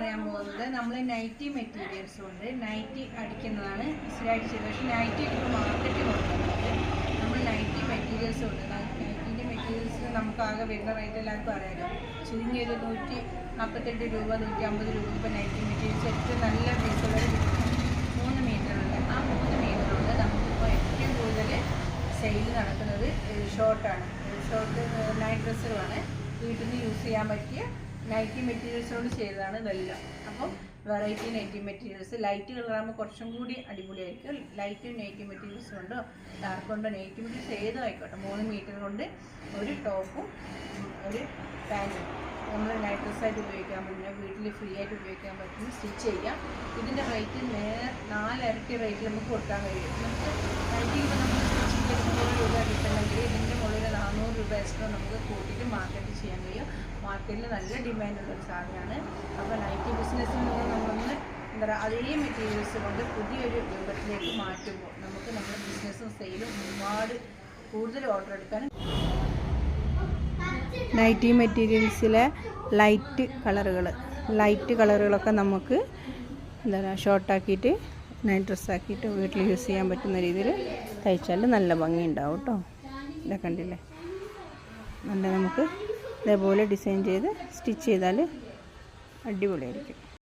പറയാൻ പോകുന്നത് നമ്മൾ നൈറ്റി മെറ്റീരിയൽസ് കൊണ്ട് നൈറ്റി അടിക്കുന്നതാണ് സ്ഥിരമായിട്ട് ചെയ്തത്. പക്ഷേ നൈറ്റി ഇപ്പോൾ മാർക്കറ്റിൽ കൊണ്ടുവന്നത് നമ്മൾ നൈറ്റി മെറ്റീരിയൽസ് കൊണ്ട് നൈറ്റിൻ്റെ മെറ്റീരിയൽസ് നമുക്കാകെ വരുന്ന റേറ്റ് എല്ലാവർക്കും അറിയാമല്ലോ. ചുരുങ്ങിയൊരു 148 രൂപ 150 രൂപ ഇപ്പോൾ നൈറ്റി മെറ്റീരിയൽസ് ഏറ്റവും നല്ല പീസുകൾ 3 മീറ്ററുണ്ട്. ആ 3 മീറ്ററുണ്ട് നമുക്കിപ്പോൾ ഏറ്റവും കൂടുതൽ സെയിൽ നടക്കുന്നത് ഷോർട്ടാണ്. Short night ഡ്രസ്സുകളാണ്. വീട്ടിൽ നിന്ന് യൂസ് ചെയ്യാൻ പറ്റിയ നൈറ്റി മെറ്റീരിയൽസ് കൊണ്ട് ചെയ്തതാണ് ഇതെല്ലാം. അപ്പം വെറൈറ്റി നൈറ്റി മെറ്റീരിയൽസ് ലൈറ്റ് കളറാകുമ്പോൾ കുറച്ചും കൂടി അടിപൊളിയായിരിക്കും. ലൈറ്റ് നൈറ്റി മെറ്റീരിയൽസ് കൊണ്ടോ ഡാർക്ക് കൊണ്ടോ നൈറ്റി മെറ്റീരിയൽസ് ഏതും ആയിക്കോട്ടെ 3 മീറ്റർ കൊണ്ട് ഒരു ടോപ്പും ഒരു പാൻറ്റും നമ്മൾ നൈറ്റ് ഡ്രസ്സായിട്ട് ഉപയോഗിക്കാൻ പറ്റുന്ന വീട്ടിൽ ഫ്രീ ആയിട്ട് ഉപയോഗിക്കാൻ പറ്റുന്ന സ്റ്റിച്ച് ചെയ്യാം. ഇതിൻ്റെ റേറ്റ് 4 ഇരട്ടി റേറ്റിൽ നമുക്ക് കൊടുക്കാൻ കഴിയും. നമുക്ക് നൈറ്റി ഇപ്പോൾ നമ്മൾ സ്റ്റിച്ചിങ് 100 രൂപ കിട്ടുന്നെങ്കിൽ ഇതിൻ്റെ മുകളിൽ 400 രൂപ എക്സ്ട്രാ നമുക്ക് കൂട്ടിയിട്ട് മാർക്കറ്റ് ചെയ്യാൻ കഴിയും. മാർക്കറ്റിൽ നല്ല ഡിമാൻഡുള്ളൊരു സാധനമാണ്. അപ്പോൾ നൈറ്റി ബിസിനസ്സിൽ നിന്ന് നമ്മളൊന്ന് എന്താ പറയുക അതേ മെറ്റീരിയൽസ് കൊണ്ട് പുതിയൊരു രൂപത്തിലേക്ക് മാറ്റുമ്പോൾ നമുക്ക് നമ്മുടെ ബിസിനസ്സും സെയിലും ഒരുപാട് കൂടുതൽ ഓർഡർ എടുക്കാൻ. നൈറ്റി മെറ്റീരിയൽസിലെ ലൈറ്റ് കളറുകളൊക്കെ നമുക്ക് എന്താ പറയുക ഷോർട്ടാക്കിയിട്ട് നൈറ്റ് ഡ്രസ്സാക്കിയിട്ട് വീട്ടിൽ യൂസ് ചെയ്യാൻ പറ്റുന്ന രീതിയിൽ തയ്ച്ചാൽ നല്ല ഭംഗി ഉണ്ടാവും കേട്ടോ. ഇതൊക്കെ കണ്ടില്ലേ, നല്ല നമുക്ക് ഇതേപോലെ ഡിസൈൻ ചെയ്ത് സ്റ്റിച്ച് ചെയ്താൽ അടിപൊളിയായിരിക്കും.